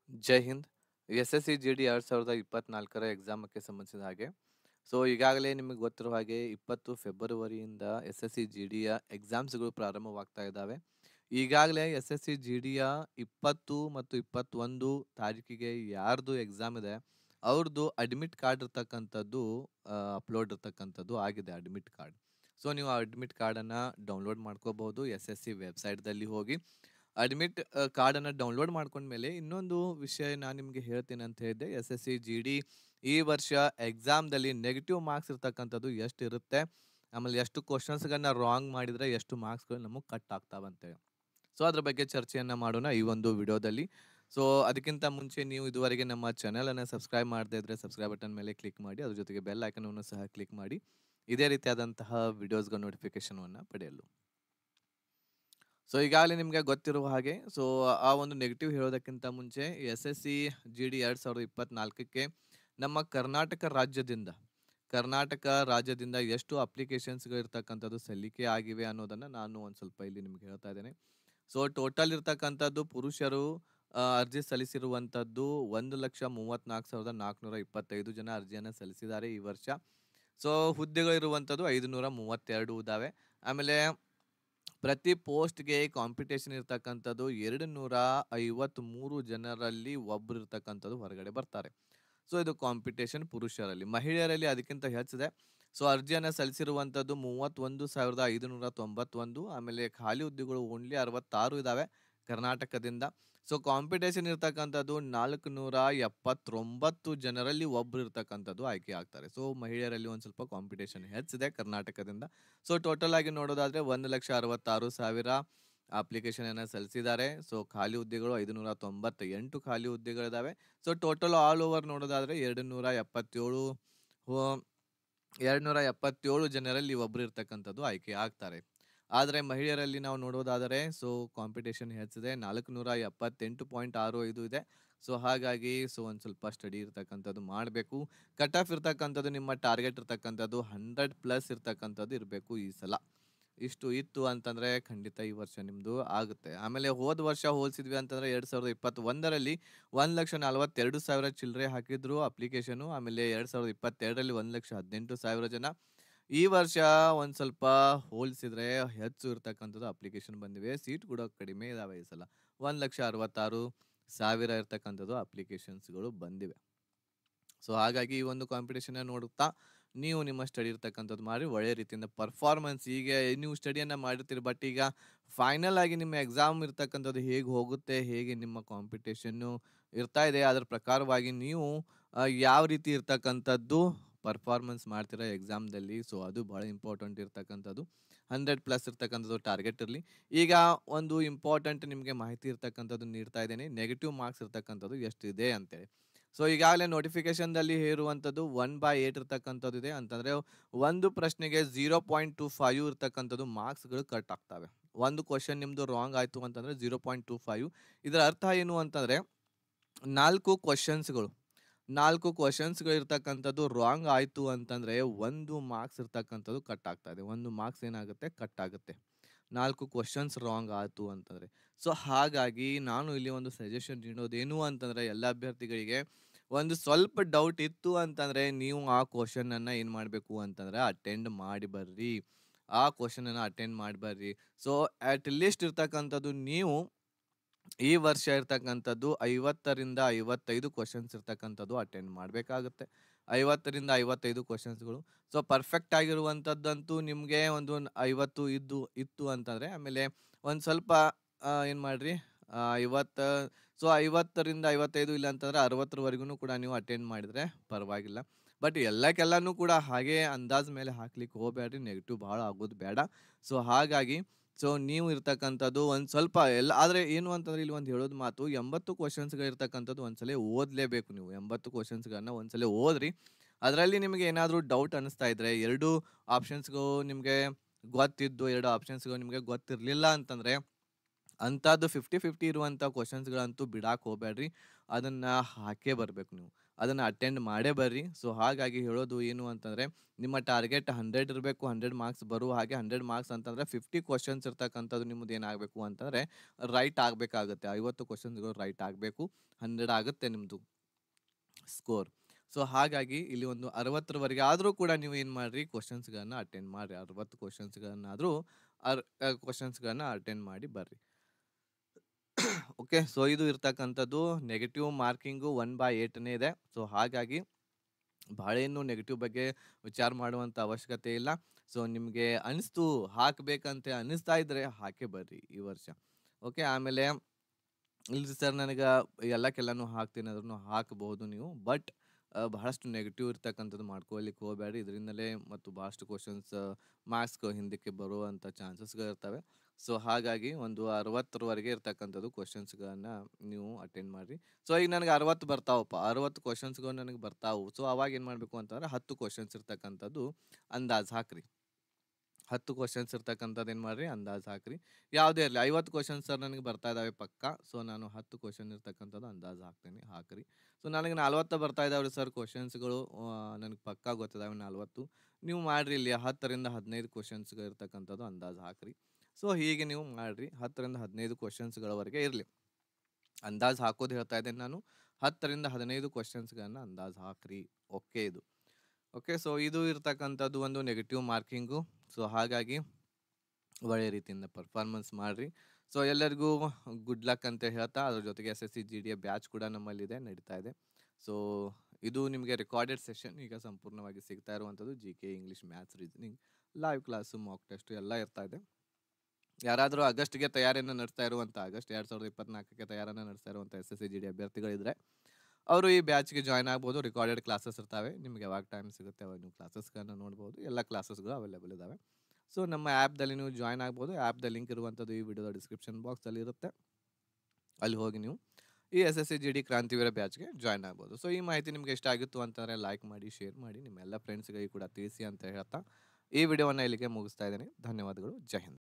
ಜೈ Hind. SSC GD 2024 ಎಕ್ಸಾಮಕ್ಕೆ ಸಂಬಂಧಿಸಿದ ಹಾಗೆ ಈಗಾಗಲೇ ನಿಮಗೆ ಗೊತ್ತಿರುವ ಹಾಗೆ 20 ಫೆಬ್ರವರಿಯಿಂದ SSC GDಯ ಎಕ್ಸಾಮ್ಸ್ಗಳು ಪ್ರಾರಂಭವಾಗ್ತಾ ಇದ್ದಾವೆ. ಈಗಾಗಲೇ SSC GDಯ 20 ಮತ್ತು 21 ತಾರೀಕಿಗೆ ಯಾರ್ದು ಎಕ್ಸಾಮ್ ಇದೆ ಅವ್ರದ್ದು ಅಡ್ಮಿಟ್ ಕಾರ್ಡ್ ಇರ್ತಕ್ಕಂಥದ್ದು ಅಪ್ಲೋಡ್ ಇರ್ತಕ್ಕಂಥದ್ದು ಆಗಿದೆ ಅಡ್ಮಿಟ್ ಕಾರ್ಡ್. ನೀವು ಆ ಅಡ್ಮಿಟ್ ಕಾರ್ಡನ್ನು ಡೌನ್ಲೋಡ್ ಮಾಡ್ಕೋಬಹುದು SSC ವೆಬ್ಸೈಟ್ದಲ್ಲಿ ಹೋಗಿ. ಅಡ್ಮಿಟ್ ಕಾರ್ಡನ್ನು ಡೌನ್ಲೋಡ್ ಮಾಡ್ಕೊಂಡ್ಮೇಲೆ ಇನ್ನೊಂದು ವಿಷಯ ನಾನು ನಿಮಗೆ ಹೇಳ್ತೀನಿ ಅಂತ ಹೇಳಿದ್ದೆ. SSC GD ಈ ವರ್ಷ ಎಕ್ಸಾಮ್ದಲ್ಲಿ ನೆಗೆಟಿವ್ ಮಾರ್ಕ್ಸ್ ಇರ್ತಕ್ಕಂಥದ್ದು ಎಷ್ಟು ಇರುತ್ತೆ, ಆಮೇಲೆ ಎಷ್ಟು ಕ್ವಶನ್ಸ್ಗಳನ್ನ ರಾಂಗ್ ಮಾಡಿದರೆ ಎಷ್ಟು ಮಾರ್ಕ್ಸ್ಗಳು ನಮಗೆ ಕಟ್ ಆಗ್ತಾವಂತೆ. ಅದ್ರ ಬಗ್ಗೆ ಚರ್ಚೆಯನ್ನು ಮಾಡೋಣ ಈ ಒಂದು ವಿಡಿಯೋದಲ್ಲಿ. ಅದಕ್ಕಿಂತ ಮುಂಚೆ ನೀವು ಇದುವರೆಗೆ ನಮ್ಮ ಚಾನಲನ್ನು ಸಬ್ಸ್ಕ್ರೈಬ್ ಮಾಡದೇ ಇದ್ರೆ ಸಬ್ಸ್ಕ್ರೈಬ್ ಬಟನ್ ಮೇಲೆ ಕ್ಲಿಕ್ ಮಾಡಿ, ಅದ್ರ ಜೊತೆಗೆ ಬೆಲ್ ಐಕನನ್ನು ಸಹ ಕ್ಲಿಕ್ ಮಾಡಿ ಇದೇ ರೀತಿಯಾದಂತಹ ವಿಡಿಯೋಸ್ಗಳ ನೋಟಿಫಿಕೇಶನನ್ನು ಪಡೆಯಲು. ಈಗಾಗಲೇ ನಿಮಗೆ ಗೊತ್ತಿರುವ ಹಾಗೆ ಆ ಒಂದು ನೆಗೆಟಿವ್ ಹೇಳೋದಕ್ಕಿಂತ ಮುಂಚೆ SSC GD 2024ಕ್ಕೆ ನಮ್ಮ ಕರ್ನಾಟಕ ರಾಜ್ಯದಿಂದ ಎಷ್ಟು ಅಪ್ಲಿಕೇಶನ್ಸ್ಗಳು ಇರ್ತಕ್ಕಂಥದ್ದು ಸಲ್ಲಿಕೆ ಆಗಿವೆ ಅನ್ನೋದನ್ನು ನಾನು ಒಂದು ಸ್ವಲ್ಪ ಇಲ್ಲಿ ನಿಮ್ಗೆ ಹೇಳ್ತಾ ಇದ್ದೇನೆ. ಟೋಟಲ್ ಇರ್ತಕ್ಕಂಥದ್ದು ಪುರುಷರು ಅರ್ಜಿ ಸಲ್ಲಿಸಿರುವಂಥದ್ದು 1,34,425 ಜನ ಅರ್ಜಿಯನ್ನು ಸಲ್ಲಿಸಿದ್ದಾರೆ ಈ ವರ್ಷ. ಹುದ್ದೆಗಳಿರುವಂಥದ್ದು 532 ಇದ್ದಾವೆ. ಆಮೇಲೆ ಪ್ರತಿ ಪೋಸ್ಟ್ಗೆ ಕಾಂಪಿಟೇಷನ್ ಇರ್ತಕ್ಕಂಥದ್ದು 253 ಜನರಲ್ಲಿ ಒಬ್ಬರು ಇರ್ತಕ್ಕಂಥದ್ದು ಹೊರಗಡೆ ಬರ್ತಾರೆ. ಇದು ಕಾಂಪಿಟೇಷನ್ ಪುರುಷರಲ್ಲಿ. ಮಹಿಳೆಯರಲ್ಲಿ ಅದಕ್ಕಿಂತ ಹೆಚ್ಚಿದೆ. ಅರ್ಜಿಯನ್ನು ಸಲ್ಲಿಸಿರುವಂಥದ್ದು 31,591. ಆಮೇಲೆ ಖಾಲಿ ಹುದ್ದೆಗಳು ಓನ್ಲಿ 66 ಇದ್ದಾವೆ ಕರ್ನಾಟಕದಿಂದ. ಕಾಂಪಿಟೇಷನ್ ಇರ್ತಕ್ಕಂಥದ್ದು 479 ಜನರಲ್ಲಿ ಒಬ್ಬರು ಇರ್ತಕ್ಕಂಥದ್ದು ಆಯ್ಕೆ ಆಗ್ತಾರೆ. ಮಹಿಳೆಯರಲ್ಲಿ ಒಂದು ಸ್ವಲ್ಪ ಕಾಂಪಿಟೇಷನ್ ಹೆಚ್ಚಿದೆ ಕರ್ನಾಟಕದಿಂದ. ಟೋಟಲ್ ಆಗಿ ನೋಡೋದಾದ್ರೆ 1,66,000 ಅಪ್ಲಿಕೇಶನ್ ಅನ್ನು ಸಲ್ಲಿಸಿದ್ದಾರೆ. ಖಾಲಿ ಹುದ್ದೆಗಳು 598 ಖಾಲಿ ಹುದ್ದೆಗಳಿದಾವೆ. ಟೋಟಲ್ ಆಲ್ ಓವರ್ ನೋಡೋದಾದ್ರೆ 277 ಜನರಲ್ಲಿ ಒಬ್ಬರು ಇರ್ತಕ್ಕಂಥದ್ದು ಆಯ್ಕೆ ಆಗ್ತಾರೆ. ಆದರೆ ಮಹಿಳೆಯರಲ್ಲಿ ನಾವು ನೋಡೋದಾದರೆ ಕಾಂಪಿಟೇಷನ್ ಹೆಚ್ಚಿದೆ, 478.65 ಇದೆ. ಹಾಗಾಗಿ ಒಂದು ಸ್ವಲ್ಪ ಸ್ಟಡಿ ಇರ್ತಕ್ಕಂಥದ್ದು ಮಾಡಬೇಕು. ಕಟ್ ಆಫ್ ಇರ್ತಕ್ಕಂಥದ್ದು ನಿಮ್ಮ ಟಾರ್ಗೆಟ್ ಇರ್ತಕ್ಕಂಥದ್ದು 100+ ಇರ್ತಕ್ಕಂಥದ್ದು ಇರಬೇಕು ಈ ಸಲ. ಇಷ್ಟು ಇತ್ತು ಅಂತಂದರೆ ಖಂಡಿತ ಈ ವರ್ಷ ನಿಮ್ಮದು ಆಗುತ್ತೆ. ಆಮೇಲೆ ಹೋದ ವರ್ಷ ಹೋಲಿಸಿದ್ವಿ ಅಂತಂದರೆ 2021ರಲ್ಲಿ 1,42,000 ಚಿಲ್ಲರೆ ಹಾಕಿದ್ರು ಅಪ್ಲಿಕೇಶನು. ಆಮೇಲೆ 2022ರಲ್ಲಿ 1,18,000 ಜನ. ಈ ವರ್ಷ ಒಂದು ಸ್ವಲ್ಪ ಹೋಲಿಸಿದ್ರೆ ಹೆಚ್ಚು ಇರ್ತಕ್ಕಂಥದ್ದು ಅಪ್ಲಿಕೇಶನ್ ಬಂದಿವೆ. ಸೀಟ್ ಕೂಡ ಕಡಿಮೆ ಇದಾವೆ ಈ ಸಲ. 1,66,000 ಇರ್ತಕ್ಕಂಥದ್ದು ಅಪ್ಲಿಕೇಶನ್ಸ್ಗಳು ಬಂದಿವೆ. ಹಾಗಾಗಿ ಈ ಒಂದು ಕಾಂಪಿಟೇಷನ್ನ ನೋಡುತ್ತಾ ನೀವು ನಿಮ್ಮ ಸ್ಟಡಿ ಇರ್ತಕ್ಕಂಥದ್ದು ಮಾಡಿ ಒಳ್ಳೆ ರೀತಿಯಿಂದ ಪರ್ಫಾರ್ಮೆನ್ಸ್. ಈಗ ನೀವು ಸ್ಟಡಿಯನ್ನು ಮಾಡಿರ್ತೀರಿ, ಬಟ್ ಈಗ ಫೈನಲ್ ಆಗಿ ನಿಮ್ಮ ಎಕ್ಸಾಮ್ ಇರ್ತಕ್ಕಂಥದ್ದು ಹೇಗೆ ಹೋಗುತ್ತೆ, ಹೇಗೆ ನಿಮ್ಮ ಕಾಂಪಿಟೇಷನ್ನು ಇರ್ತಾ ಇದೆ, ಅದರ ಪ್ರಕಾರವಾಗಿ ನೀವು ಯಾವ ರೀತಿ ಇರ್ತಕ್ಕಂಥದ್ದು ಪರ್ಫಾರ್ಮೆನ್ಸ್ ಮಾಡ್ತೀರಾ ಎಕ್ಸಾಮ್ದಲ್ಲಿ. ಅದು ಭಾಳ ಇಂಪಾರ್ಟೆಂಟ್ ಇರ್ತಕ್ಕಂಥದ್ದು. 100+ ಇರ್ತಕ್ಕಂಥದ್ದು ಟಾರ್ಗೆಟ್ ಇರಲಿ. ಈಗ ಒಂದು ಇಂಪಾರ್ಟೆಂಟ್ ನಿಮಗೆ ಮಾಹಿತಿ ಇರ್ತಕ್ಕಂಥದ್ದು ನೀಡ್ತಾ ಇದ್ದೇನೆ. ನೆಗೆಟಿವ್ ಮಾರ್ಕ್ಸ್ ಇರ್ತಕ್ಕಂಥದ್ದು ಎಷ್ಟಿದೆ ಅಂತೇಳಿ. ಈಗಾಗಲೇ ನೋಟಿಫಿಕೇಶನ್ದಲ್ಲಿ ಇರುವಂಥದ್ದು 1/8 ಇರ್ತಕ್ಕಂಥದ್ದು ಇದೆ. ಅಂತಂದರೆ ಒಂದು ಪ್ರಶ್ನೆಗೆ 0.25 ಇರ್ತಕ್ಕಂಥದ್ದು ಮಾರ್ಕ್ಸ್ಗಳು ಕಟ್ ಆಗ್ತವೆ. ಒಂದು ಕ್ವಶನ್ ನಿಮ್ಮದು ರಾಂಗ್ ಆಯಿತು ಅಂತಂದರೆ 0.25. ಇದರ ಅರ್ಥ ಏನು ಅಂತಂದರೆ 4 ಕ್ವಶನ್ಸ್ಗಳು ಇರ್ತಕ್ಕಂಥದ್ದು ರಾಂಗ್ ಆಯಿತು ಅಂತಂದರೆ 1 ಮಾರ್ಕ್ಸ್ ಇರ್ತಕ್ಕಂಥದ್ದು ಕಟ್ ಆಗ್ತಾ ಇದೆ. 1 ಮಾರ್ಕ್ಸ್ ಏನಾಗುತ್ತೆ, ಕಟ್ ಆಗುತ್ತೆ 4 ಕ್ವಶನ್ಸ್ ರಾಂಗ್ ಆಯಿತು ಅಂತಂದರೆ. ಹಾಗಾಗಿ ನಾನು ಇಲ್ಲಿ ಒಂದು ಸಜೆಷನ್ ನೀಡೋದೇನು ಅಂತಂದರೆ ಎಲ್ಲ ಅಭ್ಯರ್ಥಿಗಳಿಗೆ ಒಂದು ಸ್ವಲ್ಪ ಡೌಟ್ ಇತ್ತು ಅಂತಂದರೆ ನೀವು ಆ ಕ್ವಶನನ್ನು ಏನು ಮಾಡಬೇಕು ಅಂತಂದರೆ ಅಟೆಂಡ್ ಮಾಡಿ ಬರ್ರಿ. ಆ ಕ್ವಶನನ್ನು ಅಟೆಂಡ್ ಮಾಡಿ ಬರ್ರಿ. ಅಟ್ ಲೀಸ್ಟ್ ಇರ್ತಕ್ಕಂಥದ್ದು ನೀವು ಈ ವರ್ಷ ಇರ್ತಕ್ಕಂಥದ್ದು 50ರಿಂದ 55 ಕ್ವಶನ್ಸ್ ಇರ್ತಕ್ಕಂಥದ್ದು ಅಟೆಂಡ್ ಮಾಡಬೇಕಾಗುತ್ತೆ. 50ರಿಂದ 55 ಕ್ವಶನ್ಸ್ಗಳು. ಪರ್ಫೆಕ್ಟ್ ಆಗಿರುವಂಥದ್ದಂತೂ ನಿಮಗೆ ಒಂದು 50 ಇತ್ತು ಅಂತಂದರೆ ಆಮೇಲೆ ಒಂದು ಸ್ವಲ್ಪ ಏನು ಮಾಡಿರಿ 50ರಿಂದ 55 ಇಲ್ಲ ಅಂತಂದರೆ 60ರವರೆಗೂ ಕೂಡ ನೀವು ಅಟೆಂಡ್ ಮಾಡಿದರೆ ಪರವಾಗಿಲ್ಲ. ಬಟ್ ಎಲ್ಲನೂ ಕೂಡ ಹಾಗೆ ಅಂದಾಜು ಮೇಲೆ ಹಾಕ್ಲಿಕ್ಕೆ ಹೋಗಬೇಡ್ರಿ, ನೆಗೆಟಿವ್ ಭಾಳ ಆಗೋದು ಬೇಡ. ಹಾಗಾಗಿ ನೀವು ಇರ್ತಕ್ಕಂಥದ್ದು ಒಂದು ಸ್ವಲ್ಪ ಆದರೆ ಏನು ಅಂತಂದರೆ ಇಲ್ಲಿ ಒಂದು ಹೇಳೋದು ಮಾತು, 80 ಕ್ವಶನ್ಸ್ಗಳು ಇರ್ತಕ್ಕಂಥದ್ದು ಒಂದ್ಸಲ ಓದಲೇಬೇಕು ನೀವು. 80 ಕ್ವಶನ್ಸ್ಗಳನ್ನ ಒಂದ್ಸಲ ಓದ್ರಿ. ಅದರಲ್ಲಿ ನಿಮಗೆ ಏನಾದರೂ ಡೌಟ್ ಅನ್ನಿಸ್ತಾ ಇದ್ದರೆ, 2 ಆಪ್ಷನ್ಸ್ಗಳು ನಿಮಗೆ ಗೊತ್ತಿದ್ದು 2 ಆಪ್ಷನ್ಸ್ಗಳು ನಿಮಗೆ ಗೊತ್ತಿರಲಿಲ್ಲ ಅಂತಂದರೆ ಅಂಥದ್ದು 50-50 ಇರುವಂಥ ಕ್ವಶನ್ಸ್ಗಳಂತೂ ಬಿಡಕ್ಕೆ ಹೋಗಬೇಡ್ರಿ. ಅದನ್ನು ಹಾಕೇ ಬರಬೇಕು ನೀವು. ಅದನ್ನು ಅಟೆಂಡ್ ಮಾಡೇ ಬರ್ರಿ. ಸೊ ಹಾಗಾಗಿ ಹೇಳೋದು ಏನು ಅಂತಂದರೆ, ನಿಮ್ಮ ಟಾರ್ಗೆಟ್ 100 ಇರಬೇಕು, 100 ಮಾರ್ಕ್ಸ್ ಬರುವ ಹಾಗೆ. 100 ಮಾರ್ಕ್ಸ್ ಅಂತಂದರೆ 50 ಕ್ವಶನ್ಸ್ ಇರ್ತಕ್ಕಂಥದ್ದು ನಿಮ್ಮದು ಏನಾಗಬೇಕು ಅಂತಂದರೆ ರೈಟ್ ಆಗಬೇಕಾಗುತ್ತೆ. 50 ಕ್ವಶನ್ಸ್ಗಳು ರೈಟ್ ಆಗಬೇಕು. 100 ಆಗುತ್ತೆ ನಿಮ್ಮದು ಸ್ಕೋರ್. ಸೊ ಹಾಗಾಗಿ ಇಲ್ಲಿ ಒಂದು 60ರವರೆಗೆ ಆದರೂ ಕೂಡ ನೀವು ಏನು ಮಾಡಿರಿ, ಕ್ವಶನ್ಸ್ಗಳನ್ನ ಅಟೆಂಡ್ ಮಾಡಿರಿ. 60 ಕ್ವಶನ್ಸ್ಗಳನ್ನಾದರೂ ಕ್ವಶನ್ಸ್ಗಳನ್ನ ಅಟೆಂಡ್ ಮಾಡಿ ಬರ್ರಿ. ಓಕೆ. ಸೊ ಇದು ಇರ್ತಕ್ಕಂಥದ್ದು ನೆಗೆಟಿವ್ ಮಾರ್ಕಿಂಗು 1/8ನೇ ಇದೆ. ಸೊ ಹಾಗಾಗಿ ಭಾಳ ಏನು ನೆಗೆಟಿವ್ ಬಗ್ಗೆ ವಿಚಾರ ಮಾಡುವಂಥ ಅವಶ್ಯಕತೆ ಇಲ್ಲ. ಸೊ ನಿಮಗೆ ಅನಿಸ್ತು ಹಾಕಬೇಕಂತ ಅನಿಸ್ತಾ ಇದ್ದರೆ ಹಾಕೇ ಬರ್ರಿ ಈ ವರ್ಷ. ಓಕೆ. ಆಮೇಲೆ ಇಲ್ರಿ ಸರ್ ನನಗೆ ಎಲ್ಲಕ್ಕೆಲ್ಲನೂ ಹಾಕ್ತೀನಿ ಅಂದ್ರೂ ಹಾಕಬಹುದು ನೀವು. ಬಟ್ ಬಹಳಷ್ಟು ನೆಗೆಟಿವ್ ಇರ್ತಕ್ಕಂಥದ್ದು ಮಾಡ್ಕೊಳ್ಲಿಕ್ಕೆ ಹೋಗಬೇಡ್ರಿ. ಇದರಿಂದಲೇ ಮತ್ತು ಭಾಳಷ್ಟು ಕ್ವಶನ್ಸ್ ಮಾರ್ಕ್ಸ್ ಹಿಂದಕ್ಕೆ ಬರುವಂಥ ಚಾನ್ಸಸ್ಗಳಿರ್ತವೆ. ಸೊ ಹಾಗಾಗಿ ಒಂದು 60ರವರೆಗೆ ಇರ್ತಕ್ಕಂಥದ್ದು ಕ್ವಶನ್ಸ್ಗಳನ್ನ ನೀವು ಅಟೆಂಡ್ ಮಾಡಿರಿ. ಸೊ ಈಗ ನನಗೆ 60 ಬರ್ತಾವಪ್ಪ, 60 ಕ್ವಶನ್ಸ್ಗಳು ನನಗೆ ಬರ್ತಾವು. ಸೊ ಅವಾಗ ಏನು ಮಾಡಬೇಕು ಅಂತಂದ್ರೆ 10 ಕ್ವಶನ್ಸ್ ಇರ್ತಕ್ಕಂಥದ್ದು ಅಂದಾಜು ಹಾಕ್ರಿ. 10 ಕ್ವಶನ್ಸ್ ಇರ್ತಕ್ಕಂಥದ್ದು ಏನು ಮಾಡಿರಿ, ಅಂದಾಜು ಹಾಕ್ರಿ. ಯಾವುದೇ ಇರಲಿ, 50 ಕ್ವಶನ್ಸ್ ಸರ್ ನನಗೆ ಬರ್ತಾ ಇದ್ದಾವೆ ಪಕ್ಕಾ. ಸೊ ನಾನು 10 ಕ್ವಶನ್ ಇರ್ತಕ್ಕಂಥದ್ದು ಅಂದಾಜು ಹಾಕ್ತೀನಿ, ಹಾಕ್ರಿ. ಸೊ ನನಗೆ 40 ಬರ್ತಾ ಇದ್ದಾವ್ರಿ ಸರ್ ಕ್ವಶನ್ಸ್ಗಳು, ನನಗೆ ಪಕ್ಕಾ ಗೊತ್ತಿದ್ದಾವೆ 40. ನೀವು ಮಾಡಿರಿ ಇಲ್ಲಿ 10ರಿಂದ 15 ಕ್ವಶನ್ಸ್ಗಳು ಇರ್ತಕ್ಕಂಥದ್ದು ಅಂದಾಜು ಹಾಕ್ರಿ. ಸೊ ಹೀಗೆ ನೀವು ಮಾಡಿರಿ. 10ರಿಂದ 15 ಕ್ವಶನ್ಸ್ಗಳವರೆಗೆ ಇರಲಿ. ಅಂದಾಜು ಹಾಕೋದು ಹೇಳ್ತಾ ಇದ್ದೇನೆ ನಾನು. 10ರಿಂದ 15 ಕ್ವಶನ್ಸ್ಗಳನ್ನ ಅಂದಾಜು ಹಾಕ್ರಿ. ಓಕೆ ಇದು. ಓಕೆ. ಸೊ ಇದು ಇರ್ತಕ್ಕಂಥದ್ದು ಒಂದು ನೆಗೆಟಿವ್ ಮಾರ್ಕಿಂಗು. ಸೊ ಹಾಗಾಗಿ ಒಳ್ಳೆ ರೀತಿಯಿಂದ ಪರ್ಫಾರ್ಮೆನ್ಸ್ ಮಾಡಿರಿ. ಸೊ ಎಲ್ಲರಿಗೂ ಗುಡ್ ಲಕ್ ಅಂತ ಹೇಳ್ತಾ, ಅದ್ರ ಜೊತೆಗೆ SSC GD ಬ್ಯಾಚ್ ಕೂಡ ನಮ್ಮಲ್ಲಿದೆ, ನಡೀತಾ ಇದೆ. ಸೊ ಇದು ನಿಮಗೆ ರೆಕಾರ್ಡೆಡ್ ಸೆಷನ್ ಈಗ ಸಂಪೂರ್ಣವಾಗಿ ಸಿಗ್ತಾ ಇರುವಂಥದ್ದು. GK, English, maths, reasoning, live class, mock test ಎಲ್ಲ ಇರ್ತಾ ಇದೆ. ಯಾರಾದರೂ ಆಗಸ್ಟ್ಗೆ ತಯಾರಿಯನ್ನು ನಡೆಸ್ತಾ ಇರುವಂಥ, ಆಗಸ್ಟ್ 2024ಕ್ಕೆ ತಯಾರಿಯನ್ನು ನಡೆಸ್ತಾ ಇರುವಂಥ SSC GD ಅಭ್ಯರ್ಥಿಗಳಿದ್ರೆ ಅವರು ಈ ಬ್ಯಾಚ್ಗೆ ಜಾಯ್ನ್ ಆಗ್ಬೋದು. ರೆಕಾರ್ಡೆಡ್ ಕ್ಲಾಸಸ್ ಇರ್ತವೆ. ನಿಮ್ಗೆ ಯಾವಾಗ ಟೈಮ್ ಸಿಗುತ್ತೆ ಅವಾಗ ನೀವು ಕ್ಲಾಸಸ್ಗಳನ್ನ ನೋಡ್ಬೋದು. ಎಲ್ಲ ಕ್ಲಾಸಸ್ಗಳು ಅವೈಲೇಬಲ್ ಇದ್ದಾವೆ. ಸೊ ನಮ್ಮ ಆ್ಯಪ್ದಲ್ಲಿ ನೀವು ಜಾಯ್ನ್ ಆಗ್ಬೋದು. ಆ್ಯಪ್ದ ಲಿಂಕ್ ಇರುವಂಥದ್ದು ಈ ವಿಡಿಯೋದ ಡಿಸ್ಕ್ರಿಪ್ಷನ್ ಬಾಕ್ಸಲ್ಲಿ ಇರುತ್ತೆ. ಅಲ್ಲಿ ಹೋಗಿ ನೀವು ಈ SSC GD ಕ್ರಾಂತಿವೀರ ಬ್ಯಾಚ್ಗೆ ಜಾಯ್ನ್ ಆಗ್ಬೋದು. ಸೊ ಈ ಮಾಹಿತಿ ನಿಮಗೆ ಇಷ್ಟ ಆಗಿತ್ತು ಅಂತಂದರೆ ಲೈಕ್ ಮಾಡಿ, ಶೇರ್ ಮಾಡಿ, ನಿಮ್ಮೆಲ್ಲ ಫ್ರೆಂಡ್ಸ್ಗಳಿಗೆ ಕೂಡ ತಿಳಿಸಿ ಅಂತ ಹೇಳ್ತಾ ಈ ವಿಡಿಯೋವನ್ನು ಇಲ್ಲಿಗೆ ಮುಗಿಸ್ತಾ ಇದ್ದೀನಿ. ಧನ್ಯವಾದಗಳು. ಜೈ ಹಿಂದ್.